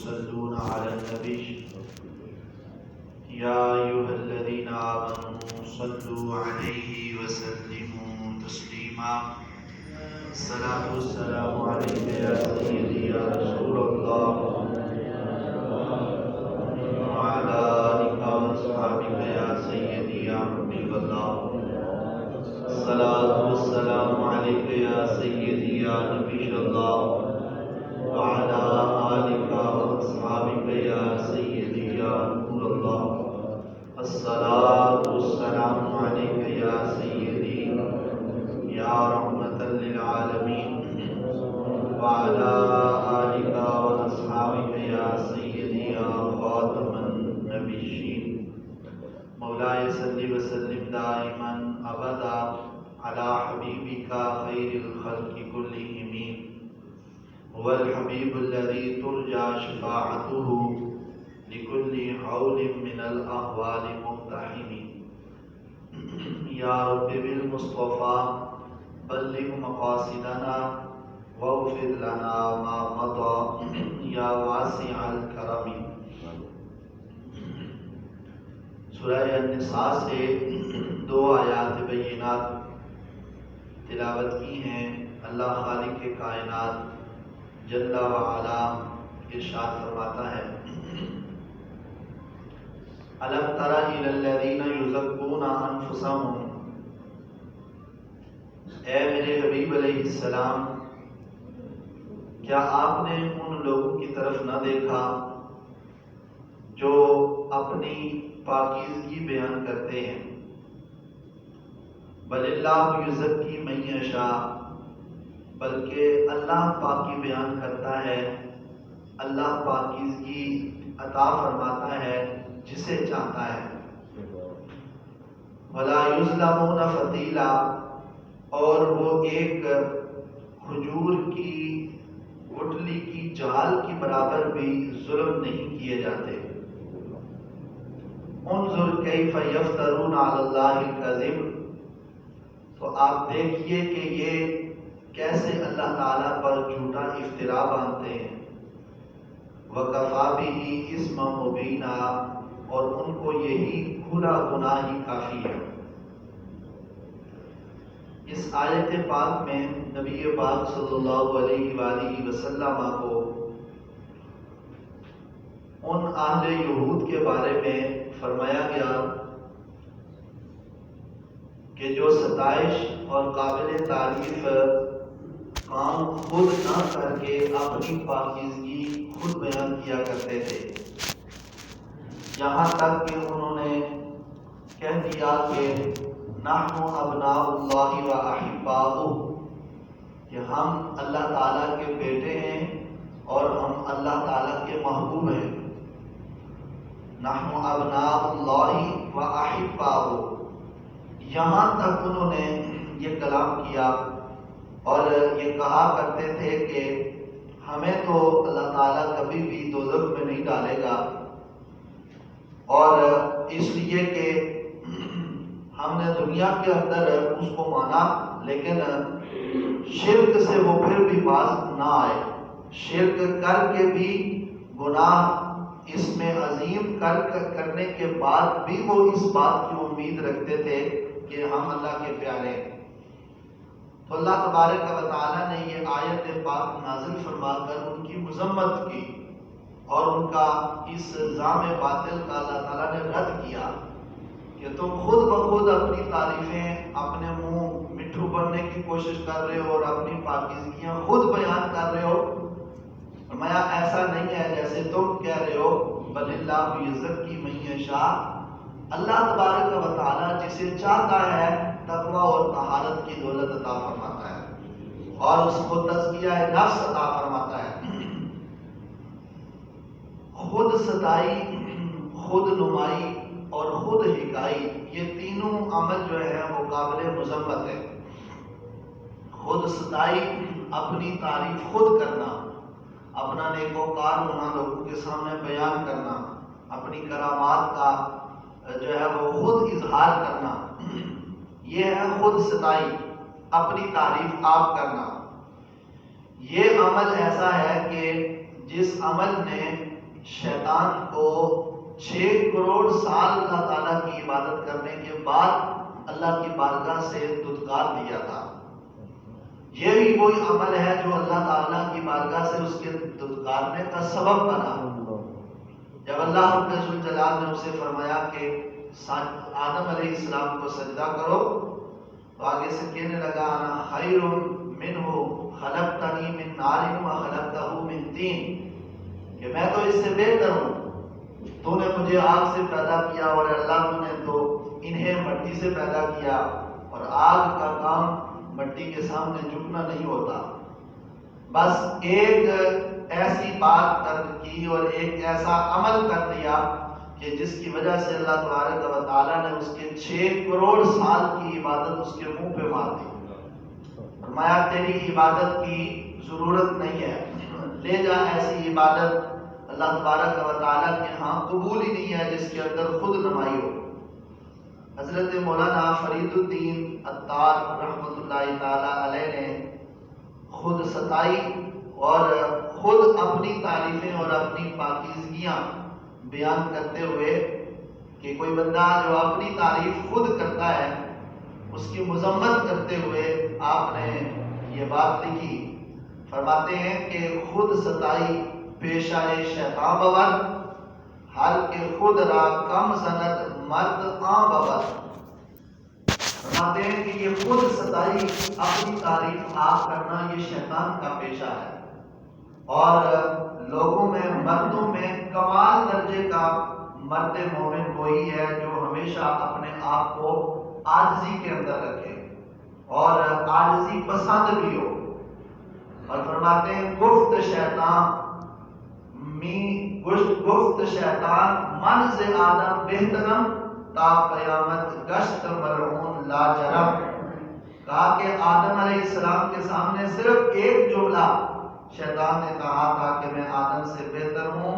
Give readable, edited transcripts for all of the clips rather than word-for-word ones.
يصلون على النبي يا أيها الذين آمنوا صلوا عليه وسلموا تسليما الصلاة والسلام عليك يا سيدي يا رسول الله وعلى آلك وأصحابك يا سيدي يا حبيب الله الصلاة والسلام عليك يا سيدي يا نبي الله وعلى آلك وأصحابك يا سيدي يا نور الله الصلاة والسلام عليك يا سيدي يا رحمة للعالمين وعلى آلك وأصحابك يا سيدي يا خاتم النبيين مولاي صل وسلم دائما أبدا على حبيبك خير الخلق كلهم هو الحبيب الذي ترجى شفاعته لكل حول من الأهوال مقتحم يا رب بالمصطفى بلغ مقاصدنا واغفر لنا ما مضى یا واسع الکرم. سورہ النساء سے 2 آیات بینات تلاوت کی ہیں. اللہ خالق کائنات جل وعلا ارشاد فرماتا ہے الم تر الی الذین یزکون انفسهم، اے میرے حبیب علیہ السلام کیا آپ نے ان لوگوں کی طرف نہ دیکھا جو اپنی پاکیزگی بیان کرتے ہیں. بل اللہ یزکی من یشاء، بلکہ اللہ پاکی بیان کرتا ہے، اللہ پاکیزگی عطا فرماتا ہے جسے چاہتا ہے. ولا یظلمون فتیلا، اور وہ ایک کھجور کی گٹلی کی جال کی برابر بھی ظلم نہیں کیے جاتے. انظر کیف یفترون علی اللہ الکذب، تو آپ دیکھیے کہ یہ کیسے اللہ تعالیٰ پر جھوٹا افترا باندھتے ہیں. وَكَفَى بِهِ اسما مبینا، اور ان کو یہی کھلا گناہ ہی کافی ہے. اس آیت پاک میں نبی پاک صلی اللہ علیہ وآلہ وسلم کو ان اہل یہود کے بارے میں فرمایا گیا کہ جو ستائش اور قابل تعریف کام خود نہ کر کے اپنی پاکیزگی خود بیان کیا کرتے تھے، یہاں تک کہ انہوں نے کہہ دیا کہ نحن ابناء اللہ و احباؤہ، کہ ہم اللہ تعالیٰ کے بیٹے ہیں اور ہم اللہ تعالیٰ کے محبوب ہیں. نحن ابناء اللہ و احباؤہ، یہاں تک انہوں نے یہ کلام کیا اور یہ کہا کرتے تھے کہ ہمیں تو اللہ تعالیٰ کبھی بھی دوزخ میں نہیں ڈالے گا، اور اس لیے کہ ہم نے دنیا کے اندر اس کو مانا، لیکن شرک سے وہ پھر بھی باز نہ آئے. شرک کر کے بھی گناہ اس میں عظیم کرنے کے بعد بھی وہ اس بات کی امید رکھتے تھے کہ ہم اللہ کے پیارے ہیں. تو اللہ تبارک و تعالیٰ نے یہ آیت پاک نازل فرما کر ان کی مذمت کی اور ان کا اس الزام باطل کا اللہ تعالیٰ نے رد کیا کہ تم خود بخود اپنی تعریفیں اپنے منہ مٹھو بننے کی کوشش کر رہے ہو اور اپنی پاکیزگیاں خود بیان کر رہے ہو. فرمایا ایسا نہیں ہے جیسے تم کہہ رہے ہو. بل اللہ یزکی من یشاء، اللہ تبارک و تعالیٰ جسے چاہتا ہے تقوی اور طہارت کی دولت عطا فرماتا ہے اور اس کو تزکیہ نفس عطا فرماتا ہے. خود ستائی، خود نمائی اور خود حکائی، یہ تینوں عمل جو ہے وہ قابل مذمت ہے. خود ستائی، اپنی تعریف خود کرنا، اپنا نیکوکار ہونا لوگوں کے سامنے بیان کرنا، اپنی کرامات کا جو ہے وہ خود اظہار کرنا، یہ ہے خود ستائی، اپنی تعریف آپ کرنا. یہ عمل ایسا ہے کہ جس عمل نے شیطان کو 6 کروڑ سال اللہ تعالیٰ کی عبادت کرنے کے بعد اللہ کی بارگاہ سے دھتکار دیا تھا۔ یہ بھی وہی عمل ہے جو اللہ تعالیٰ کی بارگاہ سے اس کے دھتکارنے کا سبب بنا۔ جب اللہ رب الجلال نے اسے فرمایا کہ آدم علیہ السلام کو سجدہ کرو، تو آگے سے کہنے لگا انا خیر منہ خلقتنی من نار وخلقتہ من طین، کہ میں تو اس سے بہتر ہوں، تو نے مجھے آگ سے پیدا کیا اور اللہ تو نے تو انہیں مٹی سے پیدا کیا، اور آگ کا کام مٹی کے سامنے جھکنا نہیں ہوتا۔ بس ایک ایسی بات ترک کی اور ایک ایسا عمل کر دیا کہ جس کی وجہ سے اللہ تبارک و تعالیٰ نے اس کے 6 کروڑ سال کی عبادت اس کے منہ پہ مار دی۔ فرمایا تیری عبادت کی ضرورت نہیں ہے، لے جا ایسی عبادت اللہ تبارک و تعالیٰ کے ہاں قبول ہی نہیں ہے جس کے اندر خود نمائی ہو۔ حضرت مولانا فرید الدین عطار رحمۃ اللہ تعالیٰ علیہ نے خود ستائی اور خود اپنی تعریفیں اور اپنی پاکیزگیاں بیان کرتے ہوئے کہ کوئی بندہ جو اپنی تعریف خود کرتا ہے اس کی مذمت کرتے ہوئے آپ نے یہ بات لکھی۔ فرماتے ہیں کہ خود ستائی پیشہ شیطان بود، ہر کے خود را کم زند مرد آن بود۔ فرماتے ہیں کہ یہ خود ستائی، اپنی تعریف آپ کرنا، یہ شیطان کا پیشہ ہے، اور لوگوں میں، مردوں میں کمال درجے کا مرد مومن وہی ہے جو ہمیشہ اپنے آپ کو عاجزی کے اندر رکھے اور عاجزی پسند بھی ہو۔ اور فرماتے ہیں گفت شیطان من سے آدم بہترم تا قیامت گشت مرعون لا جرم۔ کہا کہ آدم علیہ السلام کے سامنے صرف ایک جملہ شیطان نے کہا تھا کہ میں آدم سے بہتر ہوں،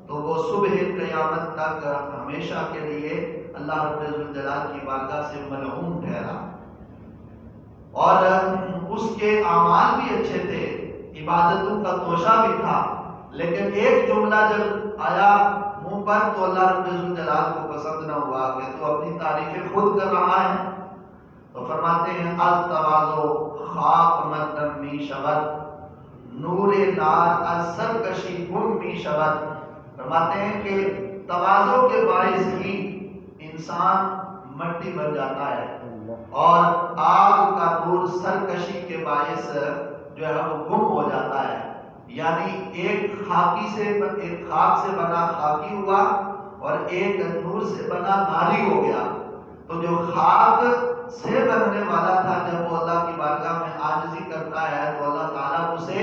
تو وہ صبح قیامت تک ہمیشہ کے لیے اللہ رب الجلال کی بارگاہ سے ملعون ٹھہرا۔ اور اس کے اعمال بھی اچھے تھے، عبادتوں کا توشہ بھی تھا، لیکن ایک جملہ جب آیا منہ پر تو اللہ رب الجلال کو پسند نہ ہوا کہ تو اپنی تعریفیں خود کر رہا ہے۔ تو فرماتے ہیں از تواضع خاک مردم می شود، نور نار از سرکشی گم می شود۔ فرماتے ہیں کہ تواضع کے باعث ہی انسان مٹی بن جاتا ہے، اور آگ کا نور سرکشی کے باعث جو ہے وہ گم ہو جاتا ہے، یعنی ایک خاک سے بنا خاکی ہوا اور ایک نور سے بنا ناری ہو گیا۔ تو جو خاک سے بننے والا تھا جب وہ اللہ کی بارگاہ میں عاجزی کرتا ہے تو اللہ تعالیٰ اسے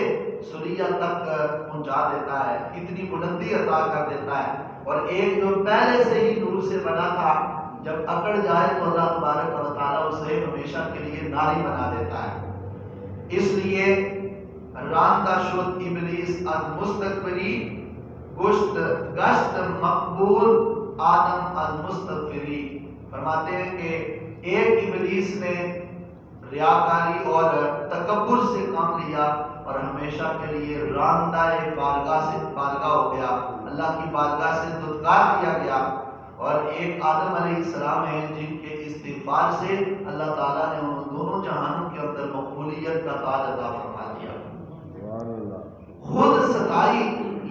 سریہ تک پہنچا دیتا ہے، اتنی بلندی عطا کر دیتا ہے۔ اور ایک جو پہلے سے ہی نور سے بنا تھا جب اکڑ جائے تو اللہ تبارک و تعالیٰ اسے ہمیشہ کے لیے ناری بنا دیتا ہے۔ اس لیے راندہ شد ابلیس از مستکبری، گشت مقبول آدم از مستغفری۔ فرماتے ہیں کہ ایک ابلیس نے ریاکاری اور تکبر سے کام لیا اور ہمیشہ کے لیے راندہ بارگاہ ہو گیا، اللہ کی بارگاہ سے دھتکار کیا گیا۔ اور ایک آدم علیہ السلام ہیں جن کے استغفار سے اللہ تعالیٰ نے ان دونوں جہانوں کے اندر مقبولیت کا تاج عطا فرما دیا۔ خود ستائی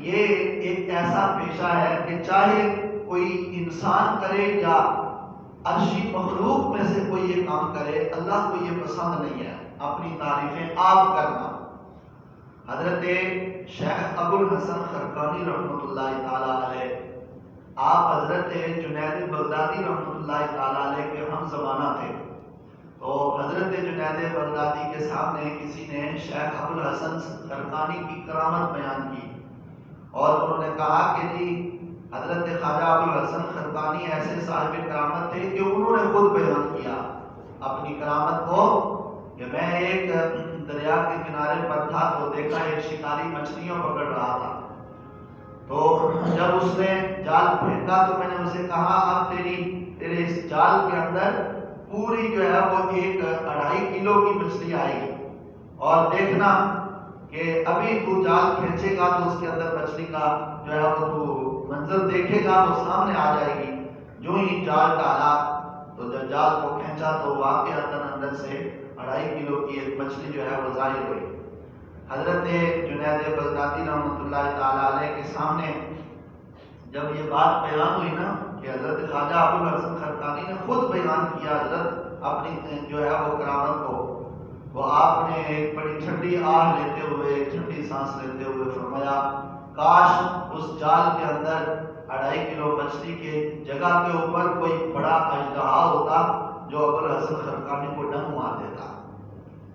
یہ ایک ایسا پیشہ ہے کہ چاہے کوئی انسان کرے یا عرشی مخلوق میں سے کوئی یہ کام کرے، اللہ کو یہ پسند نہیں ہے اپنی تعریفیں آپ کرنا۔ حضرت شیخ ابو الحسن خرقانی رحمۃ اللہ تعالیٰ علیہ، آپ حضرت جنید بغدادی رحمۃ اللہ تعالیٰ علیہ کے ہم زمانہ تھے۔ تو حضرت جنید بغدادی کے سامنے کسی نے شیخ ابو الحسن خرقانی کی کرامت بیان کی، اور انہوں نے کہا کہ جی حضرت خواجہ ابو الحسن خرقانی ایسے صاحب کرامت تھے کہ انہوں نے خود بیان کیا اپنی کرامت کو کہ میں ایک دریا کے کنارے پر تھا تو دیکھا ایک شکاری مچھلیاں پکڑ رہا تھا، تو جب اس نے جال پھینکا تو میں نے اسے کہا اب تیرے اس جال کے اندر پوری جو ہے وہ 1.5 کلو کی مچھلی آئے گی، اور دیکھنا کہ کہ ابھی تو جال کھینچے گا تو اس کے اندر مچھلی کا جو ہے وہ تو منظر دیکھے گا تو سامنے آ جائے گی. جو ہی جال ڈالا تو جب جال کو کھینچا تو واقعی اندر سے 2.5 کلو کی ایک مچھلی جو ہے وہ ظاہر ہوئی. حضرت جنید بغدادی رحمۃ اللہ تعالی علیہ کے سامنے جب یہ بات بیان ہوئی نا کہ حضرت خواجہ ابوالحسن خرقانی نے خود بیان کیا حضرت اپنی جو ہے وہ کرامت کو، وہ آپ نے ایک بڑی ٹھنڈی آہ لیتے ہوئے، ایک ٹھنڈی سانس لیتے ہوئے فرمایا کاش اس جال کے اندر 2.5 کلو مچھلی کے جگہ کے اوپر کوئی بڑا اژدہا ہوتا جو ابوالحسن خرقانی کو ڈنگ مار دیتا،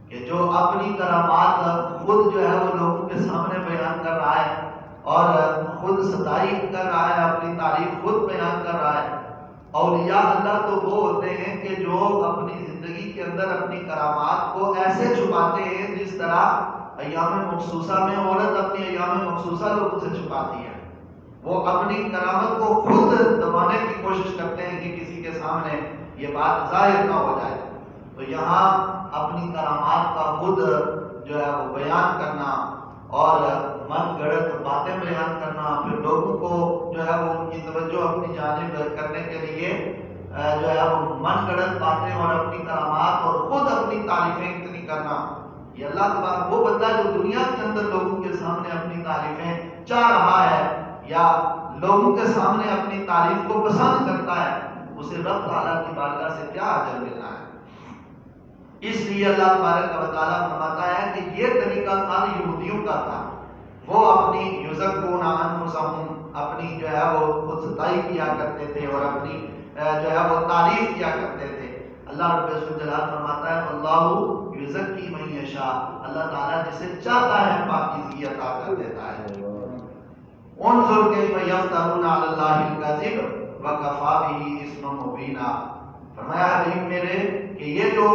کہ جو اپنی کرامات خود جو ہے وہ لوگوں کے سامنے بیان کر رہا ہے اور خود ستائی کر رہا ہے، اپنی تعریف خود بیان کر رہا ہے. اولیاء اللہ تو وہ ہوتے ہیں کہ جو اپنی زندگی کے اندر اپنی کرامات کو ایسے چھپاتے ہیں جس طرح ایام مخصوصہ میں عورت اپنی ایام مخصوصہ لوگوں سے چھپاتی ہے. وہ اپنی کرامت کو خود دبانے کی کوشش کرتے ہیں کہ کسی کے سامنے یہ بات ظاہر نہ ہو جائے. تو یہاں اپنی کرامات کا خود جو ہے وہ بیان کرنا اور من گڑت باتیں بیان کرنا، پھر لوگوں کو جو ہے وہ ان کی توجہ اپنی جانب کرنے کے لیے جو ہے وہ من گڑت باتیں اور اپنی کرامات اور خود اپنی تعریفیں اتنی کرنا، یہ اللہ تبارک وہ بندہ جو دنیا کے اندر لوگوں کے سامنے اپنی تعریفیں چاہ رہا ہے یا لوگوں کے سامنے اپنی تعریف کو پسند کرتا ہے، اسے رب تعالیٰ کی بارگاہ سے کیا اجر ملنا ہے. اس لیے اللہ تبارک و تعالیٰ فرماتا ہے کہ یہ طریقہ کار یہودیوں کا تھا. وہ اپنی یزکون انفسہم، اپنی جو ہے وہ خود ستائی کیا کرتے تھے اور اپنی جو ہے وہ تعریف کیا کرتے تھے. اللہ رب الجلال فرماتا ہے اللہ یزکی من یشاء، اللہ تعالیٰ جسے چاہتا ہے پاکیزگی عطا کر دیتا ہے. انظر کیف یفترون علی اللہ الکذب وکفی بہ اثما مبینا. فرمایا حبیب میرے کہ یہ جو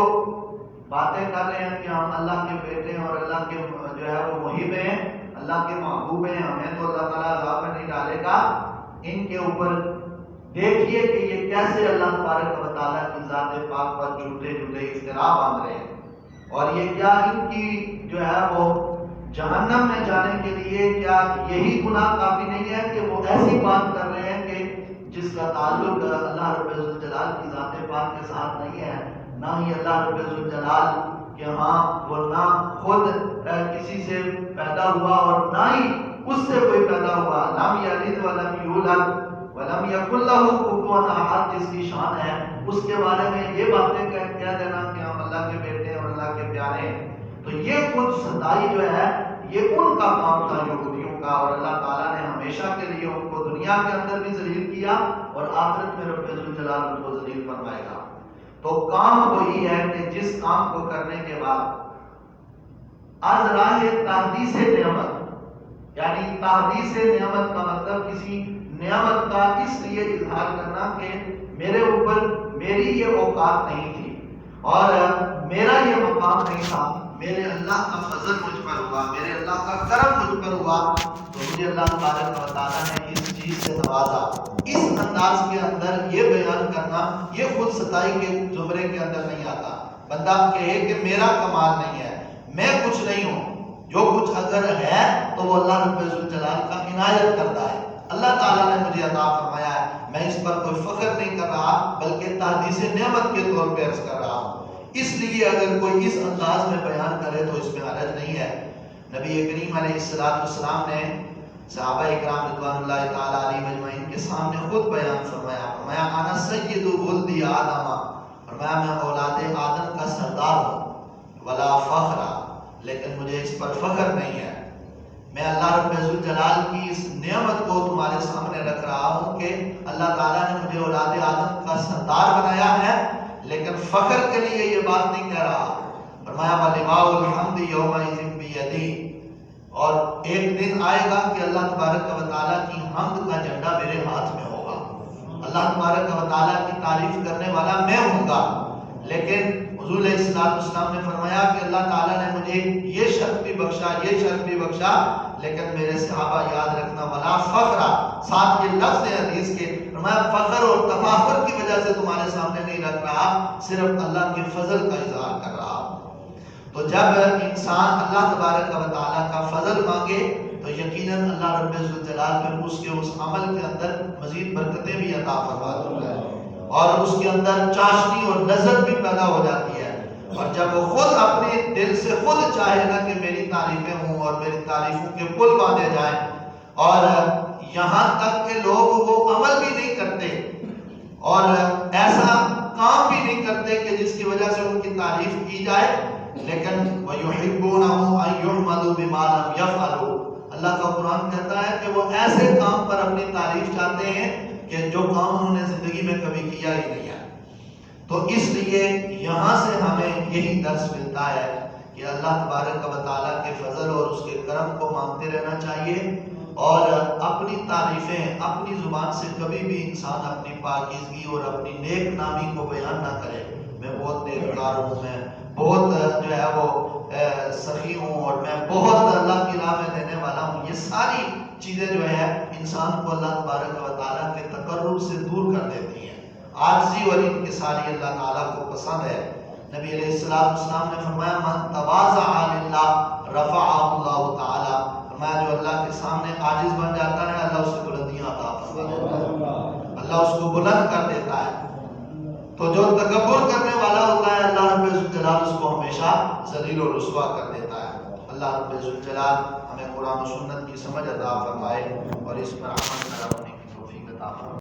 باتیں کر رہے ہیں کہ ہم اللہ کے بیٹے ہیں اور اللہ کے جو ہے وہ محب ہیں، اللہ کے محبوب ہیں، ہمیں تو اللہ تعالیٰ عذاب میں نہیں ڈالے گا، ان کے اوپر دیکھیے کہ یہ کیسے اللہ تبارک و تعالیٰ کی ذات پاک پر جھوٹے جھوٹے افترا باندھ رہے ہیں. اور یہ کیا ان کی جو ہے وہ جہنم میں جانے کے لیے کیا یہی گناہ کافی نہیں ہے کہ وہ ایسی بات کر رہے ہیں کہ جس کا تعلق اللہ رب الجلال کی ذات پاک کے ساتھ نہیں ہے، نہ ہی اللہ رب الجلال کہ ہاں وہ نہ خود کسی سے پیدا ہوا اور نہ ہی اس سے کوئی پیدا ہوا. لم یلد ولم یولد ولم یکن لہ کفوا احد، جس کی شان ہے اس کے بارے میں یہ باتیں کہہ دینا کہ ہم اللہ کے بیٹے ہیں اور اللہ کے پیارے ہیں. تو یہ خود ستائی جو ہے یہ ان کا کام تھا یہودیوں کا، اور اللہ تعالیٰ نے ہمیشہ کے لیے ان کو دنیا کے اندر بھی ذلیل کیا اور آخرت میں رب الجلال ان کو ذلیل فرمائے گا. تو کام وہی ہے کہ جس کام کو کرنے کے بعد از راہ تحدیث نعمت، یعنی تحدیث نعمت کا مطلب کسی نعمت کا اس لیے اظہار کرنا کہ میرے اوپر میری یہ اوقات نہیں تھی اور میرا یہ مقام نہیں تھا، میرے اللہ کا فضل مجھ پر ہوا، میرے اللہ کا کرم مجھ پر ہوا تو مجھے اللہ تبارک و تعالیٰ نے اس چیز سے نوازا. اس انداز کے اندر یہ بیان کرنا یہ خود ستائی کے زمرے کے اندر نہیں آتا. بندہ کہے کہ میرا کمال نہیں ہے، میں کچھ نہیں ہوں، جو کچھ اگر ہے تو وہ اللہ رب الجلال کا عنایت کرتا ہے، اللہ تعالیٰ نے مجھے عطا فرمایا ہے، میں اس پر کوئی فخر نہیں کر رہا بلکہ تحدیث نعمت کے طور پہ عرض کر رہا ہوں. اس لیے اگر کوئی اس انداز میں بیان کرے تو اس میں حرج نہیں ہے. نبی کریم علیہ السلام نے صحابہ اکرام رضوان اللہ تعالیٰ علیہ اجمعین کے سامنے خود بیان فرمایا انا سید ولد آدم، فرمایا میں اولاد آدم کا سردار ہوں، ولا فخر، لیکن مجھے اس پر فخر نہیں ہے. میں اللہ رب الجلال کی اس نعمت کو تمہارے سامنے رکھ رہا ہوں کہ اللہ تعالیٰ نے مجھے اولاد آدم کا سردار بنایا ہے، لیکن فخر کے لیے یہ بات نہیں کہہ رہا. فرمایا وَلِوَاءُ الْحَمْدِ يَوْمَئِذٍ بِيَدِي، اور ایک دن آئے گا کہ اللہ تبارک و تعالیٰ کی حمد کا جھنڈا میرے ہاتھ میں ہوگا، اللہ تبارک و تعالیٰ کی تعریف کرنے والا میں ہوں گا. لیکن حضور علیہ السلام نے فرمایا کہ اللہ تعالیٰ نے مجھے یہ شرف بھی بخشا، یہ شرف بھی بخشا، لیکن میرے صحابہ یاد رکھنا ولا فخر، ساتھ یہ لفظ ہے حدیث کے، فرمایا فخر اور تفاخر کی وجہ سے تمہارے سامنے نہیں رکھ رہا، صرف اللہ کے فضل کا اظہار کر رہا. تو جب انسان اللہ تبارک و تعالیٰ کا فضل مانگے تو یقیناً اللہ رب الجلال پھر اس کے اس عمل کے اندر مزید برکتیں بھی عطا فرما دیتا ہے اور اس کے اندر چاشنی اور لذت بھی پیدا ہو جاتی ہے. اور جب وہ خود اپنے دل سے خود چاہے نا کہ میری تعریفیں ہوں اور میری تعریفوں کے پل باندھے جائیں اور یہاں تک کہ لوگ وہ عمل بھی نہیں کرتے اور ایسا کام بھی نہیں کرتے کہ جس کی وجہ سے ان کی تعریف کی جائے, لیکن وَيُحِبُّونَهُ أَن يُحْمَدُوا بِمَا لَمْ يَفْعَلُوا, اللہ کا قرآن کہتا ہے کہ وہ ایسے کام پر اپنی تعریف چاہتے ہیں کہ جو کام انہوں نے زندگی میں کبھی کیا ہی نہیں ہے. تو اس لیے یہاں سے ہمیں یہی درس ملتا ہے کہ اللہ تبارک و تعالیٰ کے فضل اور اس کے کرم کو مانگتے رہنا چاہیے اور اپنی تعریفیں اپنی زبان سے کبھی بھی انسان اپنی پاکیزگی اور اپنی نیک نامی کو بیان نہ کرے. میں بہت نیککار ہوں, میں بہت جو ہے وہ سخی ہوں اور میں بہت اللہ کی راہ میں دینے والا ہوں. یہ ساری چیزیں جو ہے انسان کو اللہ تبارک و تعالیٰ کے تقرب سے دور کر دیتی ہیں. عاجزی اور انکساری اللہ تعالیٰ کو پسند ہے. نبی علیہ السلام نے فرمایا من تواضع للہ رفعہ اللہ تعالیٰ, فرمایا جو اللہ کے سامنے عاجز بن جاتا ہے اللہ اس سے بلندیاں عطا فرماتا ہے, اللہ اس کو بلند کر دیتا ہے. تو جو تکبر کرنے والا ہوتا ہے اللہ رب الجلال اس کو ہمیشہ ذلیل و رسوا کر دیتا ہے. اللہ رب الجلال ہمیں قرآن و سنت کی سمجھ عطا فرمائے اور اس پر عمل کرنے کی توفیق عطا فرمائے.